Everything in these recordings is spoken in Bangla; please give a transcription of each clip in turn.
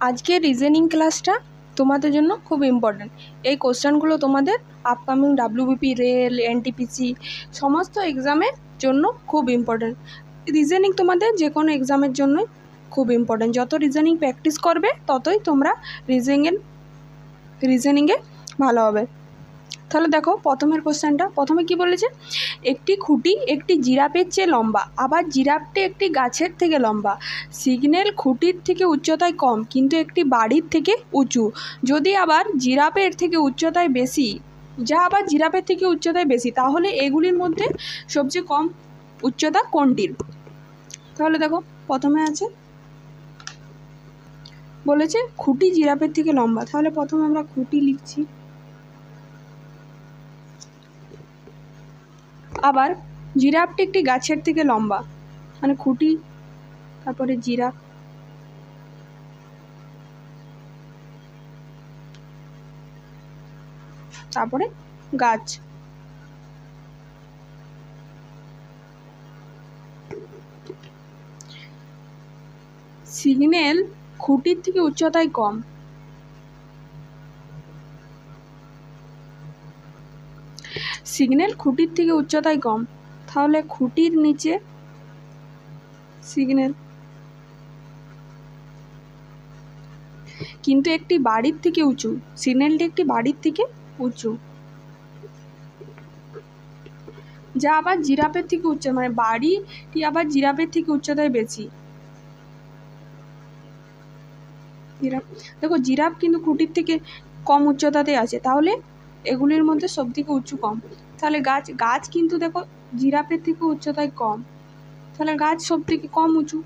আজকে রিজনিং ক্লাসটা তোমাদের জন্য খুব ইম্পর্ট্যান্ট। এই কোশ্চেনগুলো তোমাদের আপকামিং ডাব্লিউবিপি, রেল, এনটিপিসি সমস্ত এক্সামের জন্য খুব ইম্পর্ট্যান্ট। রিজনিং তোমাদের যে কোনো এক্সামের জন্যই খুব ইম্পর্ট্যান্ট। যত রিজনিং প্র্যাকটিস করবে ততই তোমরা রিজনিংয়ে ভালো হবে। তাহলে দেখো প্রথমের কোশ্চেনটা, প্রথমে কি বলেছে, একটি খুঁটি একটি জিরাফের চেয়ে লম্বা, আবার জিরাফটি একটি গাছের থেকে লম্বা। সিগন্যাল খুঁটির থেকে উচ্চতায় কম কিন্তু একটি বাড়ির থেকে উঁচু। যদি আবার জিরাফের থেকে উচ্চতায় বেশি, আবার জিরাফের থেকে উচ্চতায় বেশি, তাহলে এগুলির মধ্যে সবচেয়ে কম উচ্চতা কোনটির? তাহলে দেখো প্রথমে আছে বলেছে খুঁটি জিরাফের থেকে লম্বা, তাহলে প্রথমে আমরা খুঁটি লিখছি। আবার জিরাফটি একটি গাছের থেকে লম্বা, মানে খুঁটি, তারপরে জিরাফ, তারপরে গাছ। সিগন্যাল খুঁটির থেকে উচ্চতায় কম, সিগন্যাল খুঁটির থেকে উচ্চতায় কম, তাহলে খুঁটির নিচে সিগন্যাল, কিন্তু একটি বাড়ির থেকে উঁচু, সিগন্যালটি একটি বাড়ির থেকে উঁচু, যা আবার জিরাফের থেকে উচ্চ, মানে বাড়িটি আবার জিরাফের থেকে উচ্চতায় বেশি। দেখো জিরাফ কিন্তু খুঁটির থেকে কম উচ্চতাতে আছে, তাহলে এগুলির মধ্যে সব থেকে উঁচু কম। তাহলে গাছ কিন্তু দেখো জিরাফের থেকে উচ্চতায় কম, তাহলে গাছ সব থেকে কম উঁচু,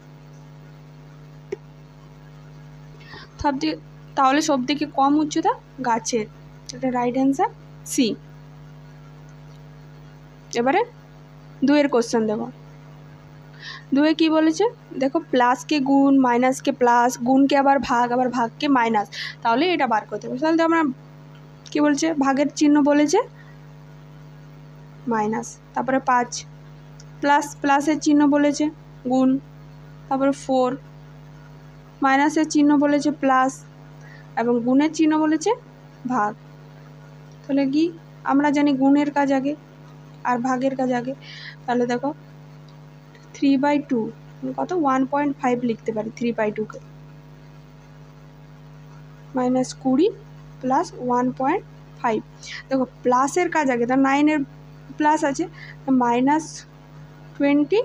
তাহলে সব থেকে কম উচ্চতা গাছের, এটা রাইট অ্যান্সার সি। এবারে দুয়ের কোশ্চেন দেখো, দুয়ে কি বলেছে, দেখো প্লাসকে গুণ, মাইনাসকে প্লাস, গুণকে আবার ভাগ, আবার ভাগকে মাইনাস, তাহলে এটা বার করতে হবে। তাহলে আমরা কি বলছে, ভাগের চিহ্ন বলেছে মাইনাস, তারপরে 5, প্লাসের চিহ্ন বলেছে গুণ, তারপরে 4, মাইনাসের চিহ্ন বলেছে প্লাস, এবং গুণের চিহ্ন বলেছে ভাগ। তাহলে কি আমরা জানি গুণের কাজ আগে আর ভাগের কাজ আগে, তাহলে দেখো 3/2 কত 1.5 লিখতে পারি 3/2কে, -20 প্লাস 1.5। দেখো প্লাসের কাজ আগে, তার 9-এর প্লাস আছে, -20,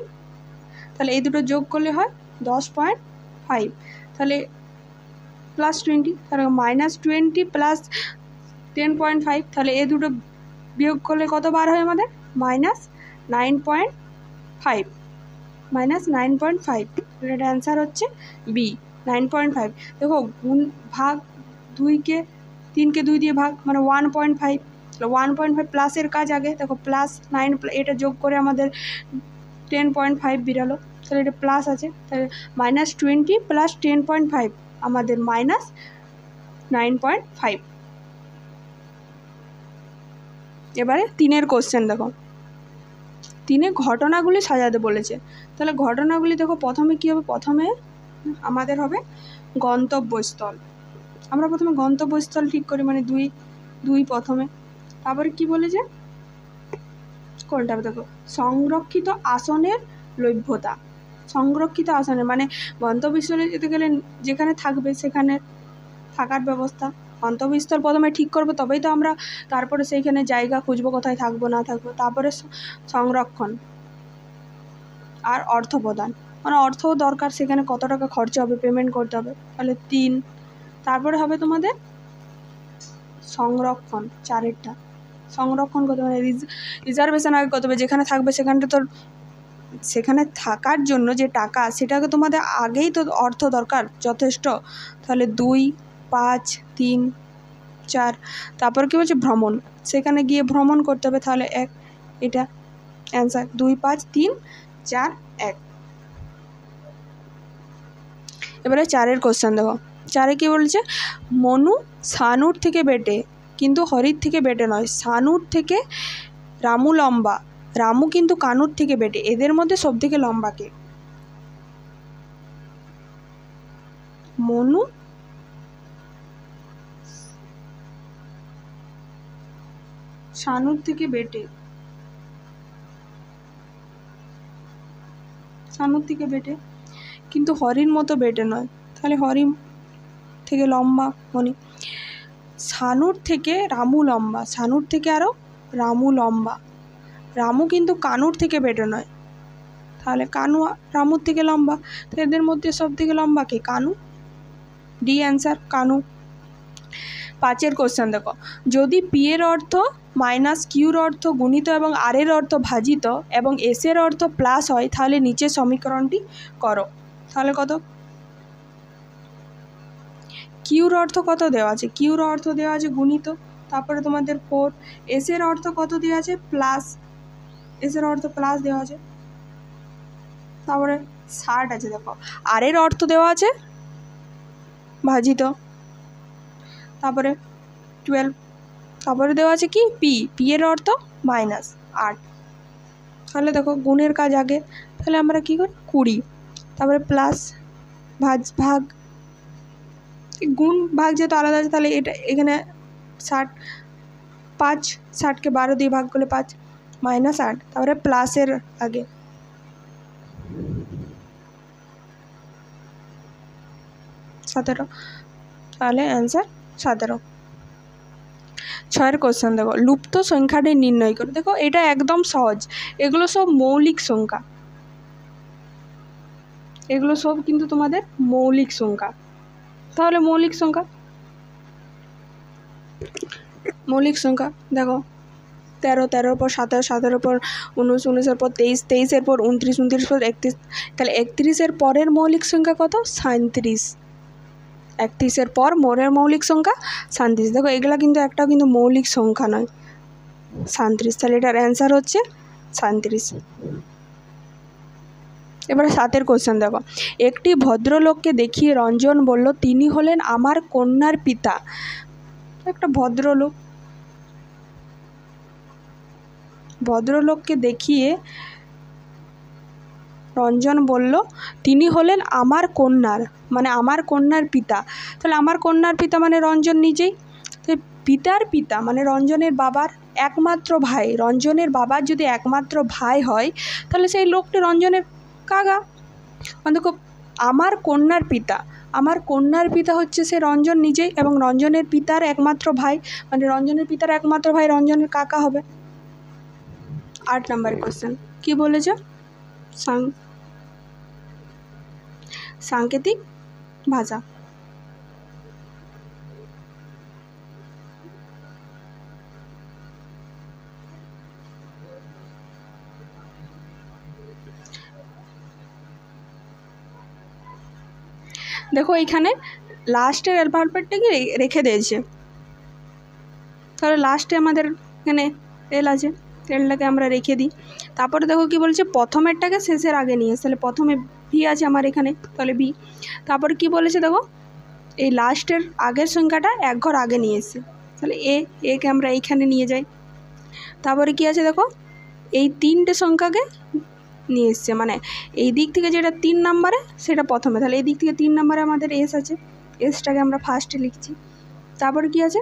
তাহলে এই দুটো যোগ করলে হয় 10.5, তাহলে +20, তাহলে -20 প্লাস 10.5, তাহলে এই দুটো বিয়োগ করলে কত বার হয় আমাদের, -9.5, -9.5, এটার অ্যান্সার হচ্ছে বি 9.5। দেখো গুণ ভাগ 3কে 2 দিয়ে ভাগ, মানে 1.5, 1.5 প্লাসের কাজ আগে, দেখো +9, এটা যোগ করে আমাদের 10.5 বেরালো, তাহলে এটা প্লাস আছে, তাহলে -20 প্লাস 10.5 আমাদের -9.5। এবারে 3-এর কোশ্চেন দেখো, 3-এ ঘটনাগুলি সাজাতে বলেছে। তাহলে ঘটনাগুলি দেখো প্রথমে কী হবে, প্রথমে আমাদের হবে গন্তব্যস্থল। আমরা প্রথমে গন্তব্যস্থল ঠিক করি, মানে 2 প্রথমে, তারপরে কি বলেছে কোনটা দেখো, সংরক্ষিত আসনের লভ্যতা। সংরক্ষিত আসনের মানে গন্তব্যস্থলে যেতে গেলে যেখানে থাকবে সেখানে থাকার ব্যবস্থা, গন্তব্যস্থল প্রথমে ঠিক করবো, তবেই তো আমরা তারপরে সেইখানে জায়গা খুঁজবো কোথায় থাকবো না থাকবো। তারপরে সংরক্ষণ আর অর্থ প্রদান, মানে অর্থও দরকার, সেখানে কত টাকা খরচা হবে, পেমেন্ট করতে হবে, তাহলে 3। তারপরে হবে তোমাদের সংরক্ষণ, 4-এরটা সংরক্ষণ করতে হবে, রিজার্ভেশন আগে করতে হবে, যেখানে থাকবে সেখানটা তো, সেখানে থাকার জন্য যে টাকা সেটাকে তোমাদের আগেই তো অর্থ দরকার যথেষ্ট, তাহলে 2, 5, 3, 4। তারপর কি বলছে ভ্রমণ, সেখানে গিয়ে ভ্রমণ করতে হবে, তাহলে 1, এটা অ্যান্সার 2, 5, 3, 4, 1। এবারে 4-এর কোশ্চেন দেখো, 4-এ কি বলছে, মনু সানুর থেকে বেটে কিন্তু হরির থেকে বেটে নয়, সানুর থেকে রামু লম্বা, রামু কিন্তু কানুর থেকে বেটে, এদের মধ্যে সব থেকে লম্বা কে? মনু শানুর থেকে বেটে, শানুর থেকে বেটে, কিন্তু হরিণ মতো বেটে নয়, তাহলে হরিণ থেকে লম্বা মনি। শানুর থেকে রামু লম্বা, শানুর থেকে আরও রামু লম্বা, রামু কিন্তু কানুর থেকে বেটে নয়, তাহলে কানু রামুর থেকে লম্বা, তো এদের মধ্যে সব থেকে লম্বা কে? Kanu. D answer, Kanu. 5 question দেখো, যদি পি এর অর্থ মাইনাস কিউর অর্থ গুণিত এবং আর এর অর্থ ভাজিত এবং এস এর অর্থ প্লাস হয় তাহলে নিচের সমীকরণটি করো। তাহলে কত? কিউর অর্থ কত দেওয়া আছে? কিউর অর্থ দেওয়া আছে গুণিত, তারপরে তোমাদের 4, এস এর অর্থ কত দেওয়া আছে? প্লাস, এস এর অর্থ প্লাস দেওয়া আছে, তারপরে 60 আছে দেখো, আর এর অর্থ দেওয়া আছে ভাজিত, তারপরে 12, তারপরে দেওয়া আছে কি? পি, পি এর অর্থ মাইনাস 8, তাহলে দেখো গুণের কাজ আগে, তাহলে আমরা কি করি? 20, তারপরে প্লাস ভাগ, গুণ ভাগ যেহেতু আলাদা আছে তাহলে এটা এখানে 60, 5, 60কে 12 দিয়ে ভাগ করলে 5, মাইনাস 8, তারপরে প্লাসের আগে 17, তাহলে অ্যান্সার 17। 6 কোশ্চেন দেখো, লুপ্ত সংখ্যাটি নির্ণয় করো। দেখো এটা একদম সহজ, এগুলো সব মৌলিক সংখ্যা, এগুলো সব কিন্তু তোমাদের মৌলিক সংখ্যা। তাহলে মৌলিক সংখ্যা দেখো 13, 13 পর 17, 17 পর 19, 19 পর 23, 23 পর 29, 29 পর 31, তাহলে 31 পরের মৌলিক সংখ্যা কত? 37, 31 পর মোরের মৌলিক সংখ্যা 37। দেখো এগুলা কিন্তু একটাও কিন্তু মৌলিক সংখ্যা নয়, 37, তাহলে এটার অ্যান্সার হচ্ছে 37। এবারে 7 কোশ্চেন দেখো, একটি ভদ্রলোককে দেখিয়ে রঞ্জন বলল তিনি হলেন আমার কন্যার পিতা। একটা ভদ্রলোককে দেখিয়ে রঞ্জন বলল তিনি হলেন আমার কন্যার, মানে আমার কন্যার পিতা, তাহলে আমার কন্যার পিতা মানে রঞ্জন নিজেই, পিতার পিতা মানে রঞ্জনের বাবার একমাত্র ভাই, রঞ্জনের বাবার যদি একমাত্র ভাই হয় তাহলে সেই লোকটি রঞ্জনের কাকা। দেখো আমার কন্যার পিতা, আমার কন্যার পিতা হচ্ছে সে রঞ্জন নিজেই, এবং রঞ্জনের পিতার একমাত্র ভাই মানে রঞ্জনের পিতার একমাত্র ভাই রঞ্জনের কাকা হবে। 8 নম্বর কোশ্চেন কি বলেছে? সাংকেতিক ভাষা। দেখো এইখানে লাস্টের অ্যালফাবেটটাকে রেখে দিয়েছে, তাহলে লাস্টে আমাদের এখানে এল আছে, এলটাকে আমরা রেখে দিই। তারপরে দেখো কি বলছে, প্রথমেরটাকে শেষের আগে নিয়ে এসে, তাহলে প্রথমে ভি আছে আমার এখানে, তাহলে ভি। তারপরে কি বলেছে দেখো, এই লাস্টের আগের সংখ্যাটা এক ঘর আগে নিয়ে এসে, তাহলে একে আমরা এইখানে নিয়ে যাই। তারপরে কি আছে দেখো, এই 3টে সংখ্যাকে নিয়ে এসছে, মানে এই দিক থেকে যেটা 3 নম্বরে সেটা প্রথমে, তাহলে এই দিক থেকে 3 নম্বরে আমাদের এস আছে, এসটাকে আমরা ফার্স্টে লিখছি। তারপরে কি আছে,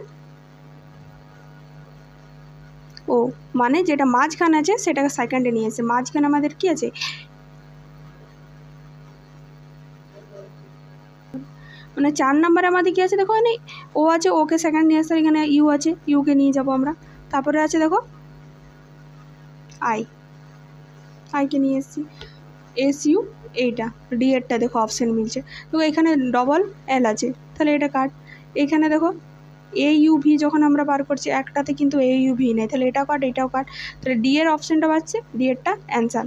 ও মানে যেটা মাঝখানে আছে সেটাকে সেকেন্ডে নিয়ে এসে, মাঝখানে আমাদের কি আছে, মানে 4 নম্বরে আমাদের কি আছে দেখো, এখানে ও আছে, ওকে সেকেন্ড নিয়ে আসতে, এখানে ইউ আছে, ইউকে নিয়ে যাব আমরা। তারপরে আছে দেখো আইকে নিয়ে এসেছি, এস ইউ, এইটা ডি এরটা দেখো অপশান মিলছে, দেখো এখানে ডবল এল আছে, তাহলে এটা কাট। এখানে দেখো এ ইউ ভি যখন আমরা বার করছি একটাতে কিন্তু এ ইউ ভি নেই, তাহলে এটাও কাট, এটাও কাট, তাহলে ডি এর অপশানটা পাচ্ছে, ডি এরটা অ্যান্সার।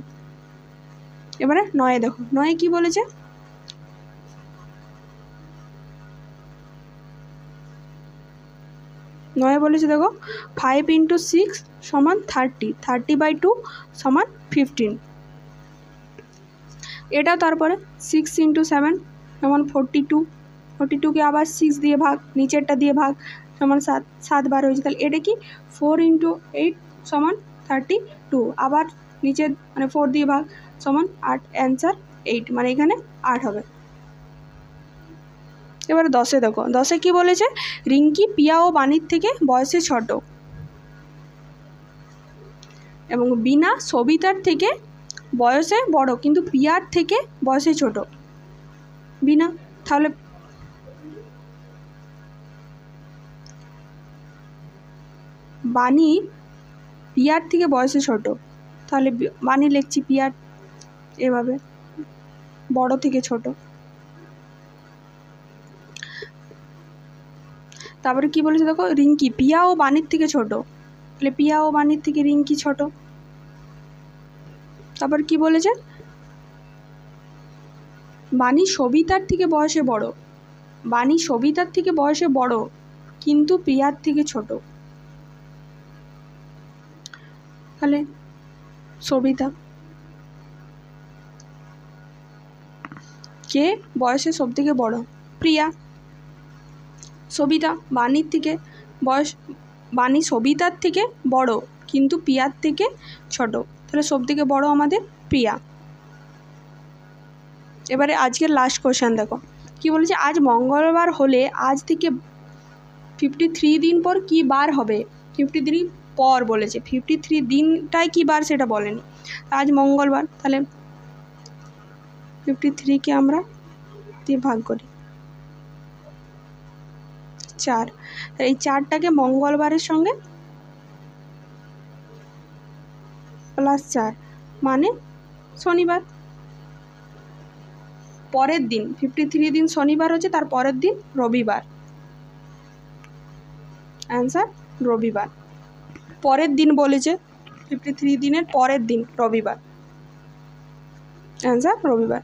এবারে 9 দেখো, 9 কি বলেছে, নয় বলেছে দেখো 5 × 6 = 30, 30/2 = 15। এটা তারপরে 6 × 7 = 42, 42কে আবার 6 দিয়ে ভাগ, নিচেরটা দিয়ে ভাগ সমান 7, 7 বার হয়েছে, তাহলে এটা কি 4 × 8 = 32, আবার নিচের মানে 4 দিয়ে ভাগ সমান 8, অ্যান্সার 8, মানে এখানে 8 হবে। এবারে 10 দেখো, 10 কি বলেছে, রিঙ্কি পিয়া ও বাণীর থেকে বয়সে ছোট, এবং বিনা সবিতার থেকে বয়সে বড় কিন্তু প্রিয়ার থেকে বয়সে ছোট। বিনা, তাহলে বাণী প্রিয়ার থেকে বয়সে ছোট, তাহলে বাণী লিখছি প্রিয়ার এভাবে বড় থেকে ছোট। তারপরে কি বলেছে দেখো, রিঙ্কি পিয়া ও বাণীর থেকে ছোট, তাহলে পিয়া ও বাণীর থেকে রিঙ্কি ছোট। তারপর কি বলেছে, বাণী সবিতার থেকে বয়সে বড়, বাণী সবিতার থেকে বয়সে বড় কিন্তু প্রিয়ার থেকে ছোট, তাহলে সবিতা। কে বয়সে সব থেকে বড়? প্রিয়া। সবিতা বাণীর থেকে বয়স, বাণী সবিতার থেকে বড় কিন্তু প্রিয়ার থেকে ছোট, তাহলে সব থেকে বড় আমাদের প্রিয়া। এবারে আজকের লাস্ট কোশ্চেন দেখো কি বলেছে, আজ মঙ্গলবার হলে আজ থেকে 53 দিন পর কি বার হবে? 53 পর বলেছে, 53 দিনটাই কি বার সেটা বলেনি। আজ মঙ্গলবার, তাহলে 53কে আমরা দিয়ে ভাগ করি 4, এই 4টাকে মঙ্গলবারের সঙ্গে +4 মানে শনিবার। পরের দিন 53 দিন শনিবার হচ্ছে, তার পরের দিন রবিবার। অ্যান্সার রবিবার। পরের দিন বলেছে, 53 দিনের পরের দিন রবিবার। অ্যান্সার রবিবার।